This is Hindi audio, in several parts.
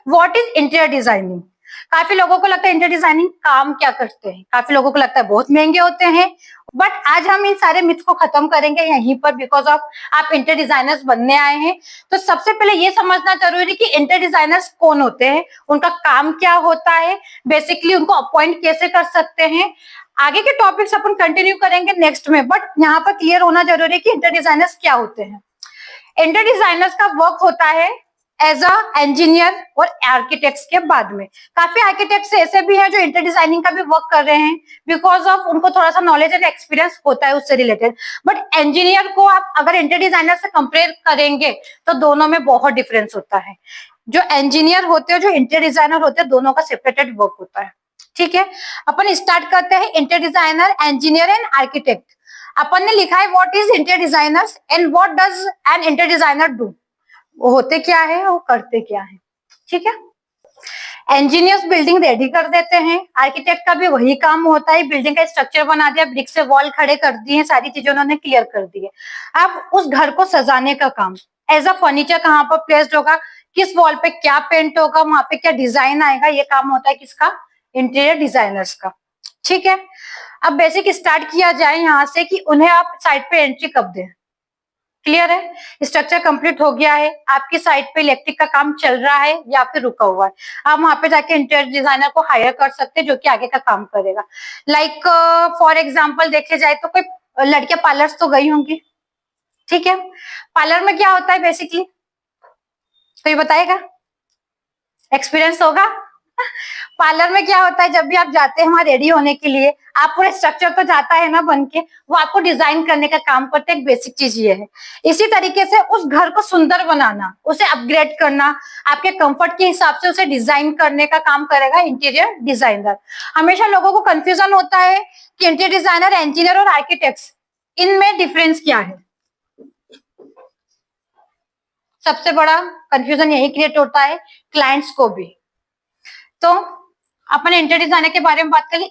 What is interior designing? काफी लोगों को लगता है इंटीरियर डिजाइनिंग काम क्या करते हैं, काफी लोगों को लगता है बहुत महंगे होते हैं, बट आज हम इन सारे मिथ को खत्म करेंगे यहीं पर, बिकॉज ऑफ आप इंटीरियर डिजाइनर्स बनने आए हैं। तो सबसे पहले ये समझना जरूरी है कि इंटीरियर डिजाइनर्स कौन होते हैं, उनका काम क्या होता है, बेसिकली उनको अपॉइंट कैसे कर सकते हैं। आगे के टॉपिक्स अपन कंटिन्यू करेंगे नेक्स्ट में, बट यहाँ पर क्लियर होना जरूरी है कि इंटीरियर डिजाइनर्स क्या होते हैं। इंटीरियर डिजाइनर्स का वर्क होता है एज अ इंजीनियर और आर्किटेक्ट्स के बाद में। काफी आर्किटेक्ट्स ऐसे भी हैं जो इंटीरियर डिजाइनिंग का भी वर्क कर रहे हैं, बिकॉज ऑफ उनको थोड़ा सा नॉलेज एंड एक्सपीरियंस होता है उससे रिलेटेड। बट इंजीनियर को आप अगर इंटीरियर डिजाइनर से कंपेयर करेंगे तो दोनों में बहुत डिफरेंस होता है। जो इंजीनियर होते हैं, जो इंटीरियर डिजाइनर होते हैं, दोनों का सेपरेटेड वर्क होता है। ठीक है, अपन स्टार्ट करते हैं। Interior designer, engineer and architect. अपन ने लिखा है what is interior designers and what does an interior designer do. वो होते क्या है, वो करते क्या है। ठीक है, इंजीनियर्स बिल्डिंग रेडी कर देते हैं, आर्किटेक्ट का भी वही काम होता है, बिल्डिंग का स्ट्रक्चर बना दिया, ब्रिक से वॉल खड़े कर दिए, सारी चीजें उन्होंने क्लियर कर दी है। अब उस घर को सजाने का काम, एज अ फर्नीचर कहाँ पर प्लेस्ड होगा, किस वॉल पे क्या पेंट होगा, वहां पे क्या डिजाइन आएगा, ये काम होता है किसका, इंटीरियर डिजाइनर्स का। ठीक है, अब बेसिक स्टार्ट किया जाए यहाँ से कि उन्हें आप साइट पे एंट्री कब दें। क्लियर है, स्ट्रक्चर कंप्लीट हो गया है, आपकी साइट पे इलेक्ट्रिक का काम चल रहा है या फिर रुका हुआ है, आप वहां पे जाके इंटीरियर डिजाइनर को हायर कर सकते हैं जो कि आगे का काम करेगा। लाइक फॉर एग्जांपल देखे जाए तो कोई लड़कियां पार्लर्स तो गई होंगी। ठीक है, पार्लर में क्या होता है बेसिकली, कोई बताएगा, एक्सपीरियंस होगा। पार्लर में क्या होता है, जब भी आप जाते हैं वहां रेडी होने के लिए, आप पूरे स्ट्रक्चर तो जाता है ना बन के, वो आपको डिजाइन करने का काम करते हैं। एक बेसिक चीज ये है। इसी तरीके से उस घर को सुंदर बनाना, उसे अपग्रेड करना, आपके कंफर्ट के हिसाब से उसे डिजाइन करने का काम करेगा इंटीरियर डिजाइनर। हमेशा लोगों को कंफ्यूजन होता है कि इंटीरियर डिजाइनर, इंजीनियर और आर्किटेक्ट्स, इनमें डिफरेंस क्या है। सबसे बड़ा कंफ्यूजन यही क्रिएट होता है क्लाइंट्स को भी। तो अपन इंटीरियर डिजाइनर के बारे में बात करें।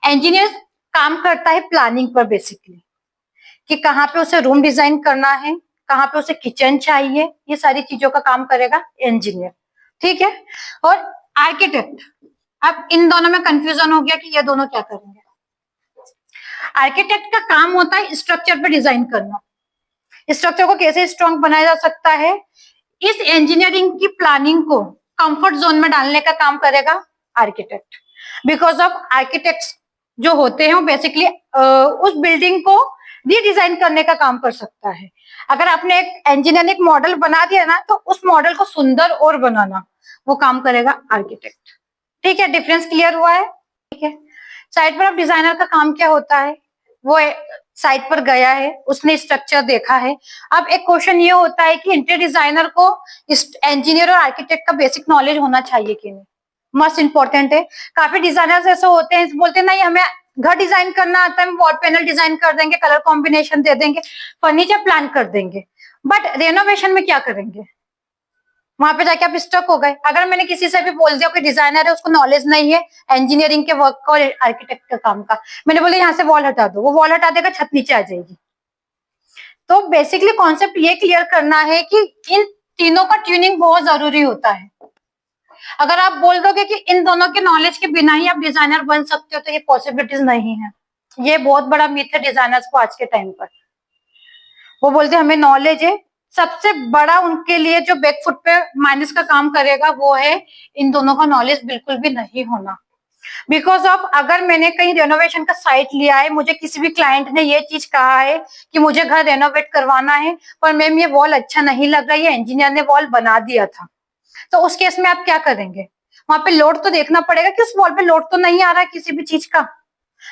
इंजीनियर्स काम करता है प्लानिंग पर, बेसिकली कि कहाँ पे उसे रूम डिजाइन करना है, कहाँ पे उसे किचन चाहिए, ये सारी चीजों का काम करेगा इंजीनियर। ठीक है, और आर्किटेक्ट, अब इन दोनों में कंफ्यूजन हो गया कि ये दोनों क्या करेंगे। आर्किटेक्ट का काम होता है स्ट्रक्चर पे डिजाइन करना, स्ट्रक्चर को कैसे स्ट्रॉन्ग बनाया जा सकता है, इस इंजीनियरिंग की प्लानिंग को कंफर्ट जोन में डालने का काम करेगा आर्किटेक्ट। बिकॉज ऑफ आर्किटेक्ट्स जो होते हैं वो बेसिकली उस बिल्डिंग को रीडिजाइन करने का काम कर सकता है। अगर आपने एक इंजीनियर ने एक मॉडल बना दिया ना, तो उस मॉडल को सुंदर और बनाना वो काम करेगा आर्किटेक्ट। ठीक है, डिफरेंस क्लियर हुआ है। ठीक है, साइट पर अब डिजाइनर का काम क्या होता है, वो साइट पर गया है, उसने स्ट्रक्चर देखा है। अब एक क्वेश्चन ये होता है कि इंटीरियर डिजाइनर को इंजीनियर और आर्किटेक्ट का बेसिक नॉलेज होना चाहिए कि नहीं। मस्ट इंपॉर्टेंट है। काफी डिजाइनर्स ऐसे होते हैं, बोलते हैं नहीं हमें घर डिजाइन करना आता है, हम वॉल पैनल डिजाइन कर देंगे, कलर कॉम्बिनेशन दे देंगे, फर्नीचर प्लान कर देंगे, बट रेनोवेशन में क्या करेंगे, वहां पे जाके आप स्टक हो गए। अगर मैंने किसी से भी बोल दिया कोई डिजाइनर है, उसको नॉलेज नहीं है इंजीनियरिंग के वर्क का और आर्किटेक्ट का काम का, मैंने बोला यहाँ से वॉल हटा दो, वो वॉल हटा देगा, छत नीचे आ जाएगी। तो बेसिकली कॉन्सेप्ट ये क्लियर करना है कि इन तीनों का ट्यूनिंग बहुत जरूरी होता है। अगर आप बोल दोगे कि इन दोनों के नॉलेज के बिना ही आप डिजाइनर बन सकते हो, तो ये पॉसिबिलिटीज नहीं है। ये बहुत बड़ा मिथ है डिजाइनर्स को आज के टाइम पर। वो बोलते हमें नॉलेज है, सबसे बड़ा उनके लिए जो बैकफुट पे माइनस का काम करेगा वो है इन दोनों का नॉलेज बिल्कुल भी नहीं होना। बिकॉज ऑफ अगर मैंने कहीं रेनोवेशन का साइट लिया है, मुझे किसी भी क्लाइंट ने ये चीज कहा है कि मुझे घर रेनोवेट करवाना है, पर मैम ये वॉल अच्छा नहीं लग रहा है, इंजीनियर ने वॉल बना दिया था, तो उस केस में आप क्या करेंगे, वहां पे लोड तो देखना पड़ेगा कि उस वॉल पे लोड तो नहीं आ रहा है किसी भी चीज का।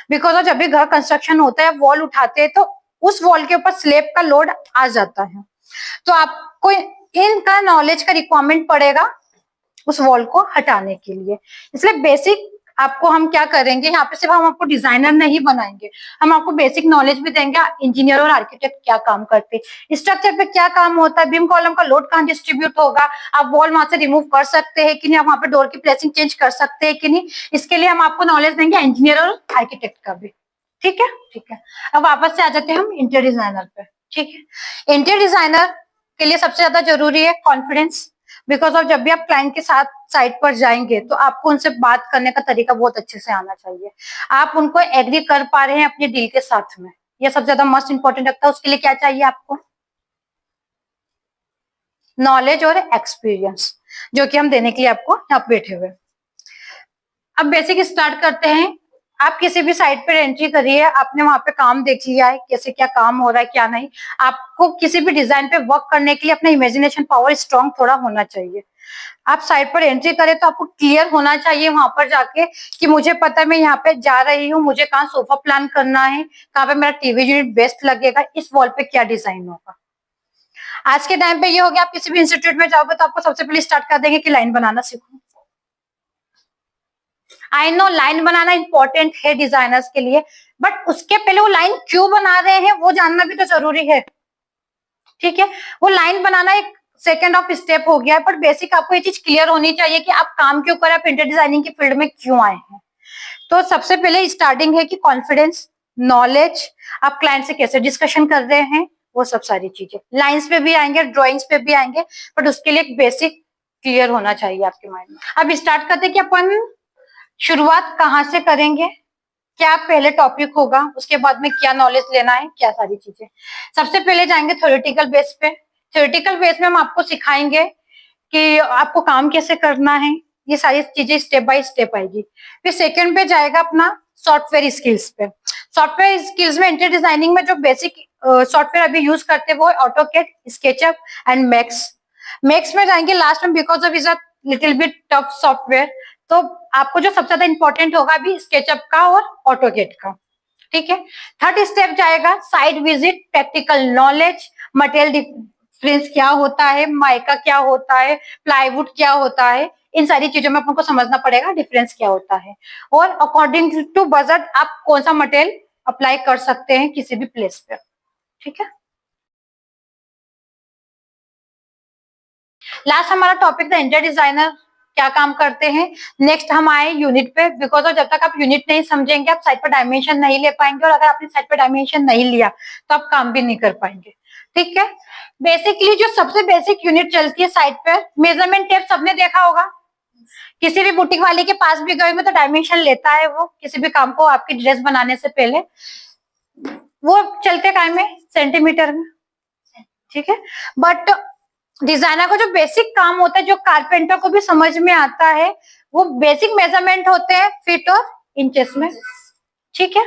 बिकॉज ऑफ जब भी घर कंस्ट्रक्शन होता है, वॉल उठाते हैं तो उस वॉल के ऊपर स्लेब का लोड आ जाता है, तो आपको इनका नॉलेज का रिक्वायरमेंट पड़ेगा उस वॉल को हटाने के लिए। इसलिए बेसिक आपको हम क्या करेंगे, यहाँ पे सिर्फ हम आपको डिजाइनर नहीं बनाएंगे, हम आपको बेसिक नॉलेज भी देंगे इंजीनियर और आर्किटेक्ट क्या काम करते हैं, स्ट्रक्चर पे क्या काम होता है, बीम कॉलम का लोड कहाँ डिस्ट्रीब्यूट होगा, आप वॉल वहां से रिमूव कर सकते हैं कि नहीं, आप वहां पे डोर की प्लेसिंग चेंज कर सकते हैं कि नहीं, इसके लिए हम आपको नॉलेज देंगे इंजीनियर और आर्किटेक्ट का भी। ठीक है, ठीक है। अब वापस से आ जाते हैं हम इंटीरियर डिजाइनर पे। ठीक है, इंटीरियर डिजाइनर के लिए सबसे ज्यादा जरूरी है कॉन्फिडेंस। बिकॉज ऑफ जब भी आप क्लाइंट के साथ साइट पर जाएंगे तो आपको उनसे बात करने का तरीका बहुत अच्छे से आना चाहिए, आप उनको एग्री कर पा रहे हैं अपने डील के साथ में, ये सबसे ज्यादा मोस्ट इंपॉर्टेंट रखता है। उसके लिए क्या चाहिए आपको? नॉलेज और एक्सपीरियंस, जो कि हम देने के लिए आपको यहाँ पे बैठे हुए। अब बेसिक स्टार्ट करते हैं। आप किसी भी साइट पर एंट्री करिए, आपने वहां पे काम देख लिया है, कैसे क्या काम हो रहा है क्या नहीं। आपको किसी भी डिजाइन पे वर्क करने के लिए अपना इमेजिनेशन पावर स्ट्रांग थोड़ा होना चाहिए। आप साइट पर एंट्री करें तो आपको क्लियर होना चाहिए वहां पर जाके कि मुझे पता है मैं यहाँ पे जा रही हूँ, मुझे कहाँ सोफा प्लान करना है, कहाँ पे मेरा टीवी यूनिट बेस्ट लगेगा, इस वॉल पे क्या डिजाइन होगा। आज के टाइम पे ये हो गया, आप किसी भी इंस्टीट्यूट में जाओगे तो आपको सबसे पहले स्टार्ट कर देंगे कि लाइन बनाना सीखो। I know line banana important है डिजाइनर्स के लिए, बट उसके पहले वो लाइन क्यों बना रहे हैं वो जानना भी तो जरूरी है। ठीक है, वो लाइन बनाना एक सेकेंड ऑफ स्टेप हो गया है, बट बेसिक आपको ये चीज क्लियर होनी चाहिए कि आप काम क्यों करें, आप इंटीरियर डिजाइनिंग की फील्ड में क्यों आए हैं। तो सबसे पहले स्टार्टिंग है कि कॉन्फिडेंस, नॉलेज, आप क्लाइंट से कैसे डिस्कशन कर रहे हैं, वो सब सारी चीजें लाइंस पे भी आएंगे, ड्राइंग्स पे भी आएंगे, बट उसके लिए एक बेसिक क्लियर होना चाहिए आपके माइंड में। अब स्टार्ट करते कि अपन शुरुआत कहाँ से करेंगे, क्या पहले टॉपिक होगा, उसके बाद में क्या नॉलेज लेना है, क्या सारी चीजें। सबसे पहले जाएंगे थ्योरेटिकल बेस पे। थ्योरेटिकल बेस में हम आपको सिखाएंगे कि आपको काम कैसे करना है, ये सारी चीजें स्टेप बाय स्टेप आएगी। फिर सेकंड पे जाएगा अपना सॉफ्टवेयर स्किल्स पे। सॉफ्टवेयर स्किल्स में इंटीरियर डिजाइनिंग में जो बेसिक सॉफ्टवेयर अभी यूज करते हैं वो AutoCAD, SketchUp and max. Max में जाएंगे लास्ट में because of is a little bit tough software, तो आपको जो सबसे ज्यादा इंपॉर्टेंट होगा अभी स्केचअप का और ऑटोकैड का। ठीक है, थर्ड स्टेप जाएगा site visit, practical knowledge, material difference क्या होता है, माइका क्या होता है, प्लाईवुड क्या होता है, इन सारी चीजों में अपन को समझना पड़ेगा डिफरेंस क्या होता है, और अकॉर्डिंग टू बजट आप कौन सा मटेरियल अप्लाई कर सकते हैं किसी भी प्लेस पे। ठीक है, लास्ट हमारा टॉपिक था इंटीरियर डिजाइनर क्या काम करते हैं। नेक्स्ट हम आए यूनिट पे, बिकॉज ऑफ जब तक आप यूनिट नहीं समझेंगे आप साइट पर डायमेंशन नहीं ले पाएंगे, और अगर आपने साइट पर डायमेंशन नहीं लिया तो आप काम भी नहीं कर पाएंगे। ठीक है, बेसिकली जो सबसे बेसिक यूनिट चलती है साइट पे, मेजरमेंट टेप सबने देखा होगा, किसी भी बुटीक वाले के पास भी गए में तो डायमेंशन लेता है वो किसी भी काम को आपकी ड्रेस बनाने से पहले, वो चलते काय में सेंटीमीटर में। ठीक है, बट डिजाइनर का जो बेसिक काम होता है, जो कारपेंटर को भी समझ में आता है, वो बेसिक मेजरमेंट होते हैं फीट और इंचेस में। ठीक है,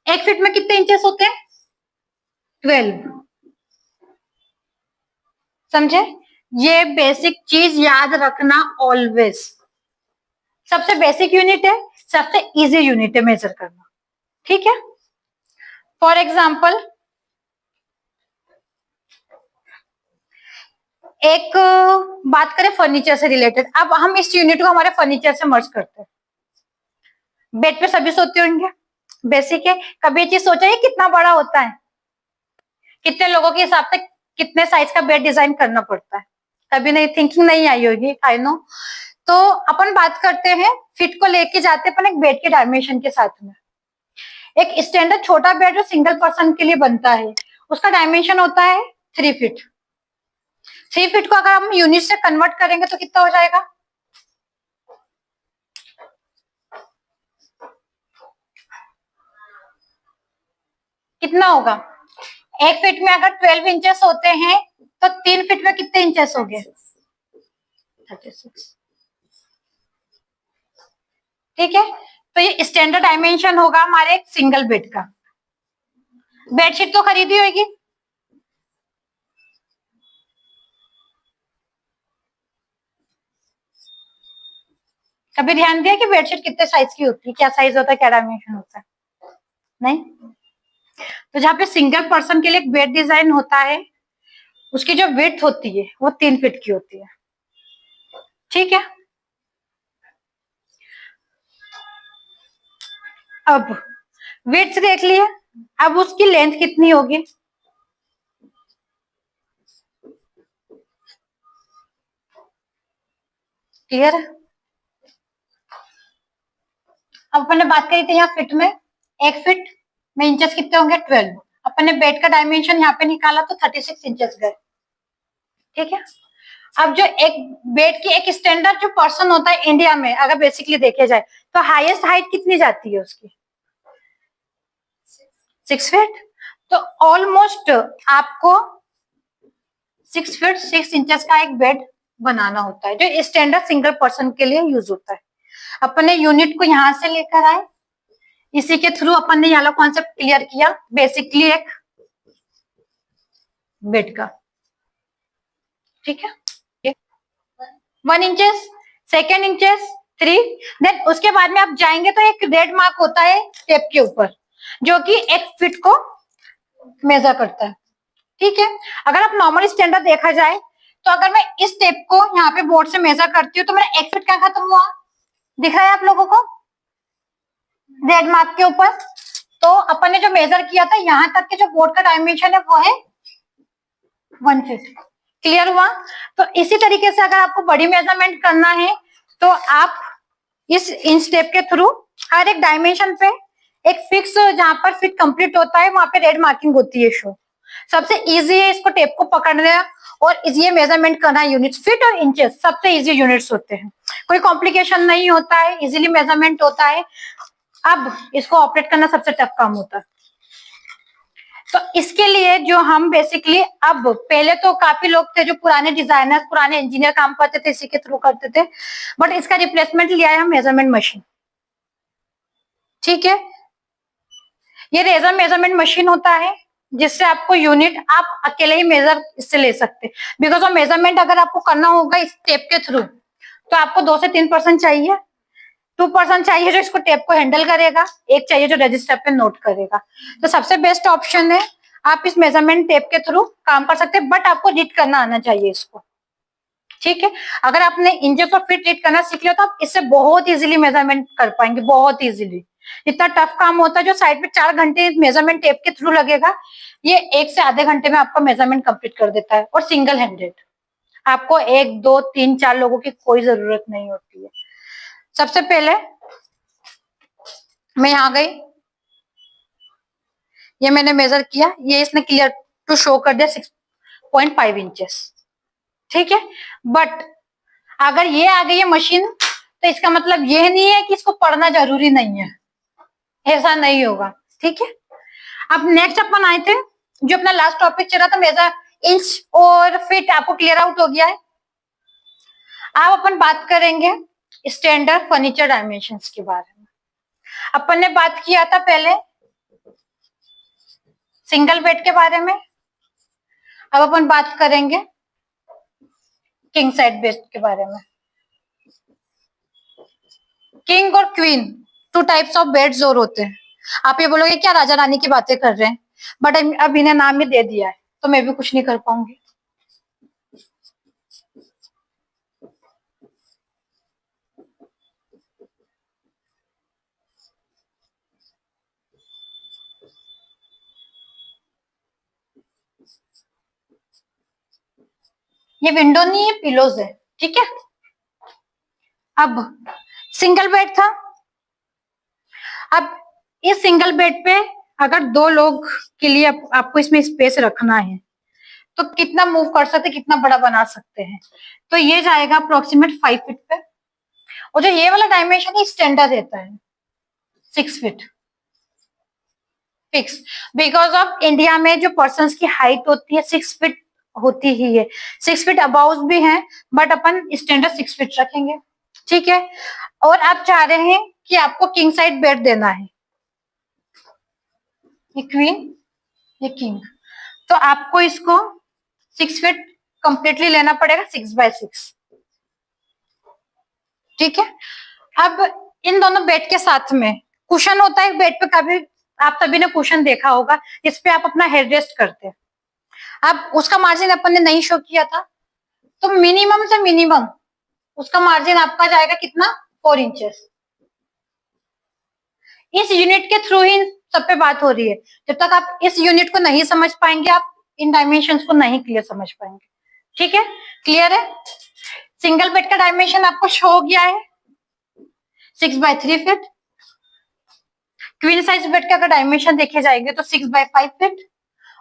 एक फीट में कितने इंचेस होते हैं? 12। समझे? ये बेसिक चीज याद रखना ऑलवेज। सबसे बेसिक यूनिट है, सबसे इजी यूनिट है मेजर करना। ठीक है, फॉर एग्जाम्पल एक बात करें फर्नीचर से रिलेटेड, अब हम इस यूनिट को हमारे फर्नीचर से मर्ज करते हैं। बेड पे सभी सोते होंगे, बेसिक है। कभी ये चीज सोचा है कितना बड़ा होता है, कितने लोगों के हिसाब से कितने साइज का बेड डिजाइन करना पड़ता है, कभी नहीं, थिंकिंग नहीं आई होगी, आई नो। तो अपन बात करते हैं फिट को लेके जाते हैं अपन एक बेड के डायमेंशन के साथ में। एक स्टैंडर्ड छोटा बेड जो सिंगल पर्सन के लिए बनता है उसका डायमेंशन होता है 3 फीट। 3 फीट को अगर हम यूनिट से कन्वर्ट करेंगे तो कितना हो जाएगा? कितना होगा? एक फीट में अगर 12 इंचेस होते हैं तो 3 फीट में कितने इंचेस हो गए? 36। ठीक है, तो ये स्टैंडर्ड डायमेंशन होगा हमारे एक सिंगल बेड का। बेडशीट तो खरीदी होगी, कभी ध्यान दिया कि बेडशीट कितने साइज की होती है, क्या साइज होता है, क्या डायमेंशन होता है? नहीं। तो जहाँ पे सिंगल पर्सन के लिए एक बेड डिजाइन होता है उसकी जो विड्थ होती है वो 3 फीट की होती है। ठीक है, अब विड्थ देख लिए, अब उसकी लेंथ कितनी होगी? क्लियर है? अब अपन ने बात करी थी यहाँ फीट में, एक फीट में इंचेस कितने होंगे? 12। अपन ने बेड का डायमेंशन यहाँ पे निकाला तो 36 इंचेस गए। ठीक है। अब जो एक बेड की एक स्टैंडर्ड जो पर्सन होता है इंडिया में, अगर बेसिकली देखे जाए तो हाईएस्ट हाइट कितनी जाती है उसकी? 6 फीट। तो ऑलमोस्ट आपको 6 फीट 6 इंचेस का एक बेड बनाना होता है, जो स्टैंडर्ड सिंगल पर्सन के लिए यूज होता है। अपन ने यूनिट को यहां से लेकर आए, इसी के थ्रू अपन ने ये कॉन्सेप्ट क्लियर किया, बेसिकली एक बेड का। ठीक है, 1 इंचेस, 2 इंचेस, 3। देन उसके बाद में आप जाएंगे तो एक रेड मार्क होता है टेप के ऊपर, जो कि 1 फीट को मेजर करता है। ठीक है, अगर आप नॉर्मल स्टैंडर्ड देखा जाए तो अगर मैं इस टेप को यहाँ पे बोर्ड से मेजर करती हूँ तो मेरा 1 फीट क्या खत्म हुआ, दिख रहा है आप लोगों को रेड मार्क के ऊपर? तो अपन ने जो मेजर किया था यहां तक के जो बोर्ड का डायमेंशन है वो है 1 फीट। क्लियर हुआ? तो इसी तरीके से अगर आपको बड़ी मेजरमेंट करना है तो आप इस इंच टेप के थ्रू हर एक डायमेंशन पे एक फिक्स, जहां पर फिट कंप्लीट होता है वहां पे रेड मार्किंग होती है शो। सबसे इजी है इसको टेप को पकड़ना और ये मेजरमेंट करना। यूनिट्स फीट और इंचेस सबसे इजी यूनिट्स होते हैं, कोई कॉम्प्लिकेशन नहीं होता है, इजीली मेजरमेंट होता है। अब इसको ऑपरेट करना सबसे टफ काम होता है। तो इसके लिए जो हम बेसिकली, अब पहले तो काफी लोग थे जो पुराने डिजाइनर पुराने इंजीनियर काम करते थे, इसी के थ्रू करते थे, बट इसका रिप्लेसमेंट लिया है हम मेजरमेंट मशीन। ठीक है, ये रेजर मेजरमेंट मशीन होता है जिससे आपको यूनिट आप अकेले ही मेजर इससे ले सकते हैं। बिकॉज ऑफ मेजरमेंट अगर आपको करना होगा इस टेप के थ्रू तो आपको 2 से 3 पर्सन चाहिए, 2 पर्सन चाहिए जो इसको टेप को हैंडल करेगा, एक चाहिए जो रजिस्टर पे नोट करेगा। तो सबसे बेस्ट ऑप्शन है आप इस मेजरमेंट टेप के थ्रू काम कर सकते हैं, बट आपको रीड करना आना चाहिए इसको। ठीक है, अगर आपने इंचेस और फीट रीड करना सीख लिया तो आप इससे बहुत इजीली मेजरमेंट कर पाएंगे, बहुत इजीली। इतना टफ काम होता है जो साइड पे 4 घंटे मेजरमेंट टेप के थ्रू लगेगा, ये 1 से आधे घंटे में आपका मेजरमेंट कंप्लीट कर देता है, और सिंगल हैंडेड। आपको 1 2 3 4 लोगों की कोई जरूरत नहीं होती है। सबसे पहले मैं यहाँ गई, ये मैंने मेजर किया, ये इसने क्लियर टू शो कर दिया 6.5 इंचेस। ठीक है, बट अगर ये आ गई है मशीन तो इसका मतलब ये नहीं है कि इसको पढ़ना जरूरी नहीं है, ऐसा नहीं होगा। ठीक है, अब नेक्स्ट अपन आए थे, जो अपना लास्ट टॉपिक चल रहा था मेजर इंच और फीट, आपको क्लियर आउट हो गया है। अब अपन बात करेंगे स्टैंडर्ड फर्नीचर डायमेंशंस के बारे में। अपन ने बात किया था पहले सिंगल बेड के बारे में, अब अपन बात करेंगे किंग साइड बेड के बारे में। किंग और क्वीन 2 टाइप्स ऑफ बेड्स और होते हैं। आप ये बोलोगे क्या राजा रानी की बातें कर रहे हैं, बट अब इन्हें नाम ही दे दिया है तो मैं भी कुछ नहीं कर पाऊंगी। ये विंडो नहीं है, पिलोज है। ठीक है, अब सिंगल बेड था। अब इस सिंगल बेड पे अगर 2 लोग के लिए आपको इसमें स्पेस रखना है तो कितना मूव कर सकते हैं, कितना बड़ा बना सकते हैं? तो ये जाएगा अप्रोक्सीमेट 5 फीट पे, और जो ये वाला डायमेंशन है स्टैंडर्ड रहता है 6 feet fix. Because of India में जो पर्सन की हाइट होती है 6 फीट होती ही है, 6 फीट अबाउट भी है, बट अपन स्टैंडर्ड 6 फीट रखेंगे। ठीक है, और आप चाह रहे हैं कि आपको किंग साइड बेड देना है, ये क्वीन ये किंग, तो आपको इसको 6 फीट कंप्लीटली लेना पड़ेगा, 6x6। ठीक है, अब इन दोनों बेड के साथ में कुशन होता है बेड पे, कभी आप सभी ने कुशन देखा होगा इस पे आप अपना हेड रेस्ट करते हैं। अब उसका मार्जिन अपन ने नहीं शो किया था, तो मिनिमम से मिनिमम उसका मार्जिन आपका जाएगा कितना, 4 इंचेस। इस यूनिट के थ्रू ही सब पे बात हो रही है, जब तक आप इस यूनिट को नहीं समझ पाएंगे आप इन डायमेंशंस को नहीं क्लियर समझ पाएंगे। ठीक है, क्लियर है? सिंगल बेड का डायमेंशन आपको शो हो गया है 6/3 फीट। क्वीन साइज बेड का अगर डायमेंशन देखे जाएंगे तो 6/5 फीट,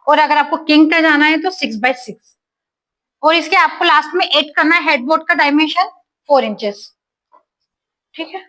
और अगर आपको किंग का जाना है तो 6/6। और इसके आपको लास्ट में ऐड करना है हेडबोर्ड का डायमेंशन 4 इंचेस। ठीक है।